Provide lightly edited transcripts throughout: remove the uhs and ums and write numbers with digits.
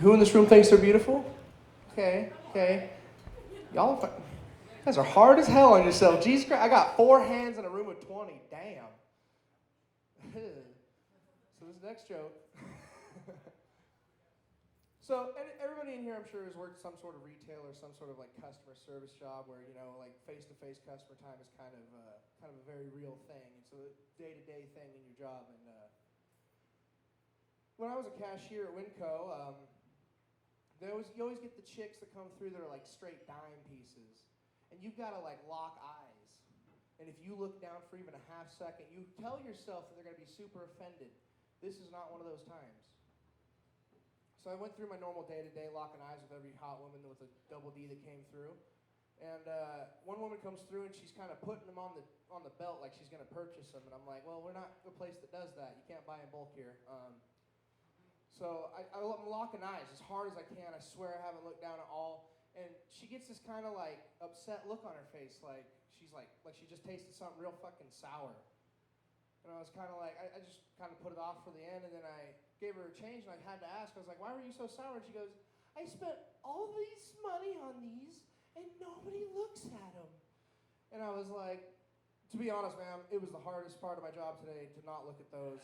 Who in this room thinks they're beautiful? Okay, okay. Y'all guys are hard as hell on yourself. Jesus Christ, I got 4 hands in a room of 20. Damn. So this next joke. So everybody in here, I'm sure, has worked some sort of retail or some sort of like customer service job where like face-to-face customer time is kind of a very real thing. It's a day-to-day thing in your job. And when I was a cashier at Winco, you always get the chicks that come through that are like straight dime pieces, and you've got to like lock eyes. And if you look down for even a half second, you tell yourself that they're going to be super offended. This is not one of those times. So I went through my normal day-to-day locking eyes with every hot woman with a double D that came through. And one woman comes through and she's kind of putting them on the belt like she's going to purchase them. And I'm like, well, we're not a place that does that. You can't buy in bulk here. So I'm locking eyes as hard as I can. I swear I haven't looked down at all. And she gets this kind of like upset look on her face, like she's like she just tasted something real fucking sour. And I was kind of like, I just kind of put it off for the end, and then I gave her a change, and I had to ask. I was like, why were you so sour? And she goes, I spent all this money on these, and nobody looks at them. And I was like, to be honest, ma'am, it was the hardest part of my job today to not look at those.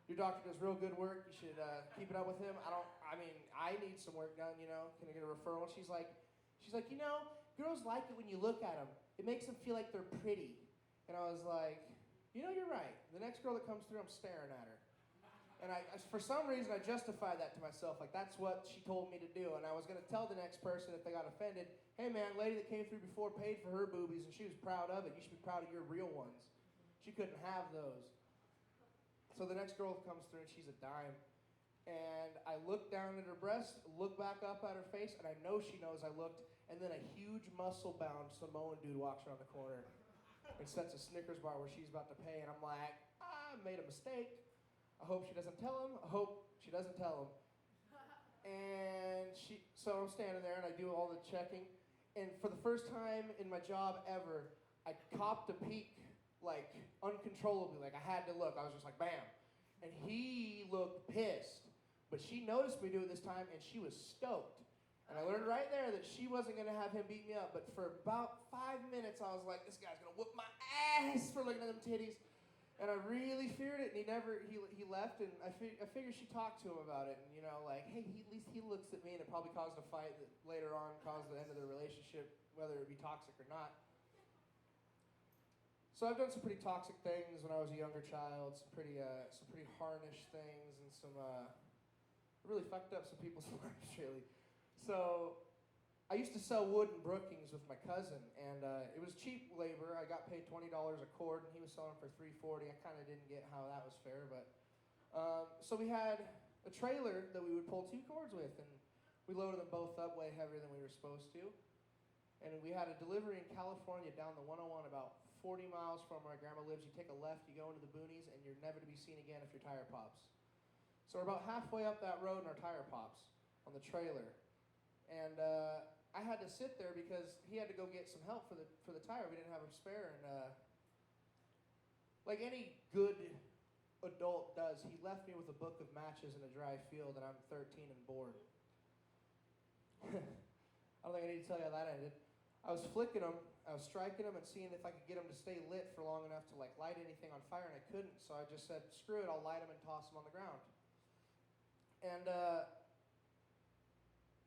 Your doctor does real good work. You should keep it up with him. I need some work done, you know. Can I get a referral? And she's like, girls like it when you look at them. It makes them feel like they're pretty. And I was like, you're right. The next girl that comes through, I'm staring at her. And for some reason, I justified that to myself. Like, that's what she told me to do. And I was going to tell the next person if they got offended, hey, man, lady that came through before paid for her boobies, and she was proud of it. You should be proud of your real ones. She couldn't have those. So the next girl comes through, and she's a dime. And I look down at her breast, look back up at her face, and I know she knows I looked. And then a huge muscle-bound Samoan dude walks around the corner and sets a Snickers bar where she's about to pay, and I'm like, I made a mistake. I hope she doesn't tell him. I hope she doesn't tell him. And so I'm standing there, and I do all the checking, and for the first time in my job ever, I copped a peek, like, uncontrollably, like I had to look. I was just like, bam. And he looked pissed, but she noticed me do it this time, and she was stoked. And I learned right there that she wasn't going to have him beat me up. But for about 5 minutes, I was like, this guy's going to whoop my ass for looking at them titties. And I really feared it, and he left, and I figured she talked to him about it. And, like, hey, at least he looks at me, and it probably caused a fight that later on caused the end of the relationship, whether it be toxic or not. So I've done some pretty toxic things when I was a younger child, some pretty harnish things, and some really fucked up some people's lives, really. So I used to sell wood in Brookings with my cousin, and it was cheap labor. I got paid $20 a cord, and he was selling for $3.40. I kind of didn't get how that was fair, but so we had a trailer that we would pull 2 cords with, and we loaded them both up way heavier than we were supposed to. And we had a delivery in California down the 101 about 40 miles from where my grandma lives. You take a left, you go into the boonies, and you're never to be seen again if your tire pops. So we're about halfway up that road, and our tire pops on the trailer. And I had to sit there because he had to go get some help for the tire. We didn't have a spare, and like any good adult does, he left me with a book of matches in a dry field, and I'm 13 and bored. I don't think I need to tell you how that ended. I was flicking them, I was striking them, and seeing if I could get them to stay lit for long enough to like light anything on fire, and I couldn't. So I just said, "Screw it! I'll light them and toss them on the ground." And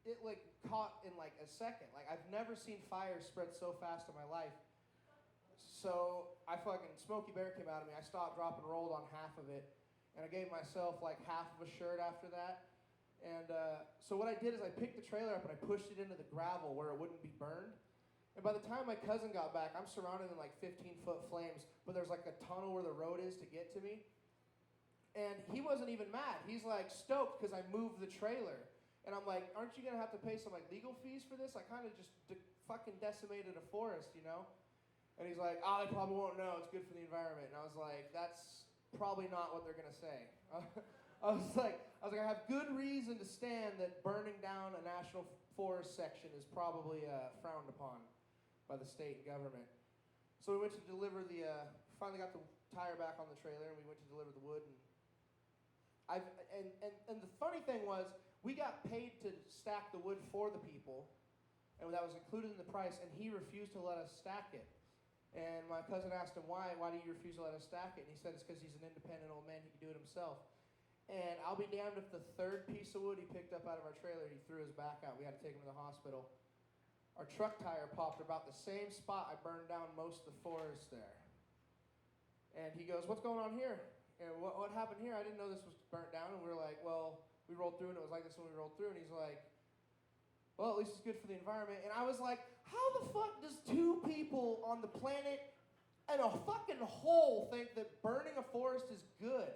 it like caught in like a second. Like I've never seen fire spread so fast in my life. So I fucking Smokey Bear came out of me. I stopped, dropped, and rolled on half of it, and I gave myself like half of a shirt after that. And so what I did is I picked the trailer up and I pushed it into the gravel where it wouldn't be burned. And by the time my cousin got back, I'm surrounded in like 15-foot flames, but there's like a tunnel where the road is to get to me. And he wasn't even mad. He's like stoked because I moved the trailer. And I'm like, aren't you going to have to pay some like legal fees for this? I kind of just fucking decimated a forest, And he's like, they probably won't know. It's good for the environment. And I was like, that's probably not what they're going to say. I was like, I have good reason to stand that burning down a national forest section is probably frowned upon by the state government. So we went to deliver finally got the tire back on the trailer, and we went to deliver the wood. And the funny thing was, We got paid to stack the wood for the people, and that was included in the price, and he refused to let us stack it. And my cousin asked him, why do you refuse to let us stack it? And he said it's because he's an independent old man, he can do it himself. And I'll be damned if the third piece of wood he picked up out of our trailer, he threw his back out. We had to take him to the hospital. Our truck tire popped about the same spot I burned down most of the forest there. And he goes, what's going on here? And what happened here? I didn't know this was burnt down. And we were like, well, we rolled through and it was like this when we rolled through. And he's like, well, at least it's good for the environment. And I was like, how the fuck does two people on the planet and a fucking hole think that burning a forest is good?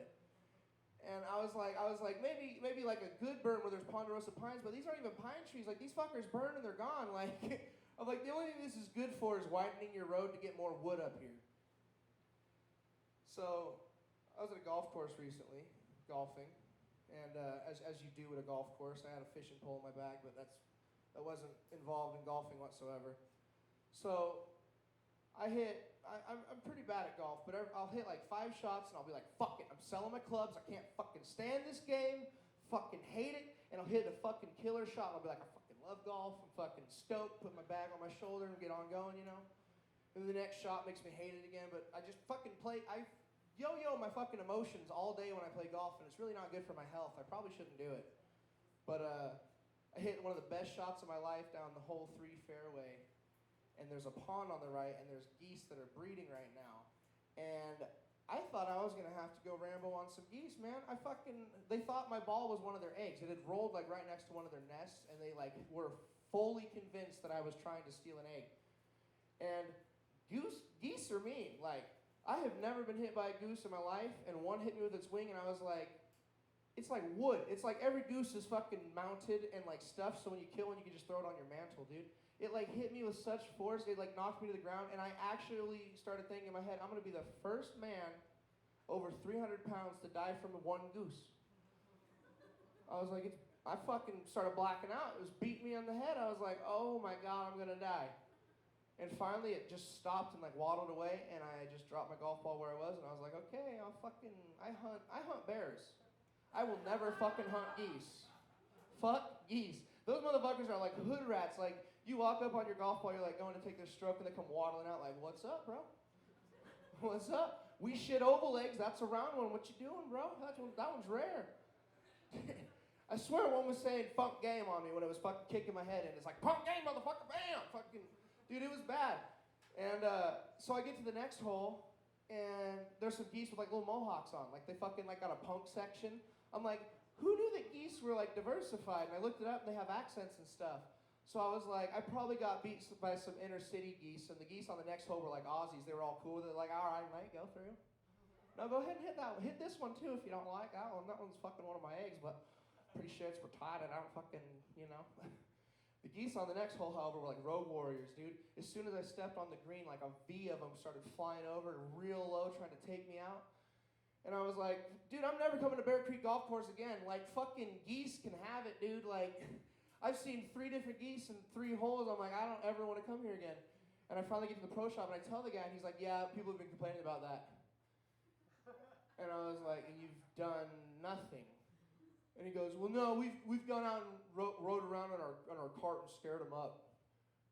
And I was like, maybe like a good burn where there's ponderosa pines, but these aren't even pine trees. Like, these fuckers burn and they're gone. Like, I'm like, the only thing this is good for is widening your road to get more wood up here. So, I was at a golf course recently, golfing, and as you do at a golf course, I had a fishing pole in my bag, but that wasn't involved in golfing whatsoever. So, I'm pretty bad at golf, but I'll hit like 5 shots and I'll be like, fuck it, I'm selling my clubs, I can't fucking stand this game, fucking hate it, and I'll hit a fucking killer shot and I'll be like, I fucking love golf, I'm fucking stoked, put my bag on my shoulder and get on going, you know? And the next shot makes me hate it again, but I just fucking I yo-yo my fucking emotions all day when I play golf, and it's really not good for my health. I probably shouldn't do it. But I hit one of the best shots of my life down the hole 3 fairway, and there's a pond on the right, and there's geese that are breeding right now. And I thought I was going to have to go ramble on some geese, man. They thought my ball was one of their eggs. It had rolled like right next to one of their nests, and they like were fully convinced that I was trying to steal an egg. And geese are mean. Like, I have never been hit by a goose in my life, and one hit me with its wing, and I was like, it's like wood. It's like every goose is fucking mounted and like stuffed, so when you kill one, you can just throw it on your mantle, dude. It like hit me with such force, it like knocked me to the ground, and I actually started thinking in my head, I'm gonna be the first man over 300 pounds to die from one goose. I was like, I fucking started blacking out. It was beating me on the head. I was like, oh my God, I'm gonna die. And finally, it just stopped and like waddled away, and I just dropped my golf ball where I was, and I was like, okay, I hunt bears. I will never fucking hunt geese. Fuck geese. Those motherfuckers are like hood rats. Like, you walk up on your golf ball, you're like going to take this stroke, and they come waddling out like, what's up, bro? What's up? We shit oval eggs. That's a round one. What you doing, bro? That one's rare. I swear one was saying funk game on me when it was fucking kicking my head in. It's like, punk game, motherfucker, bam! Fucking... Dude, it was bad. And so I get to the next hole, and there's some geese with like little mohawks on. Like, they fucking like got a punk section. I'm like, who knew that geese were like diversified? And I looked it up, and they have accents and stuff. So I was like, I probably got beat by some inner city geese, and the geese on the next hole were like Aussies. They were all cool. They're like, all right, mate, go through. No, go ahead and hit that one. Hit this one too if you don't like that one. That one's fucking one of my eggs, but pretty sure it's retarded. I don't fucking, you know. The geese on the next hole, however, were like road warriors, dude. As soon as I stepped on the green, like a V of them started flying over real low, trying to take me out. And I was like, dude, I'm never coming to Bear Creek Golf Course again. Like, fucking geese can have it, dude. Like, I've seen 3 different geese in 3 holes. I'm like, I don't ever want to come here again. And I finally get to the pro shop, and I tell the guy, and he's like, yeah, people have been complaining about that. And I was like, and you've done nothing. And he goes, well, no, we've gone out and rode around on our cart and scared them up.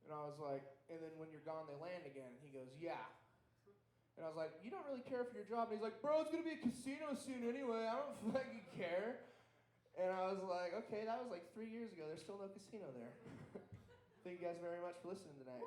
And I was like, and then when you're gone, they land again. And he goes, yeah. And I was like, you don't really care for your job. And he's like, bro, it's going to be a casino soon anyway. I don't fucking care. And I was like, okay, that was like 3 years ago. There's still no casino there. Thank you guys very much for listening tonight.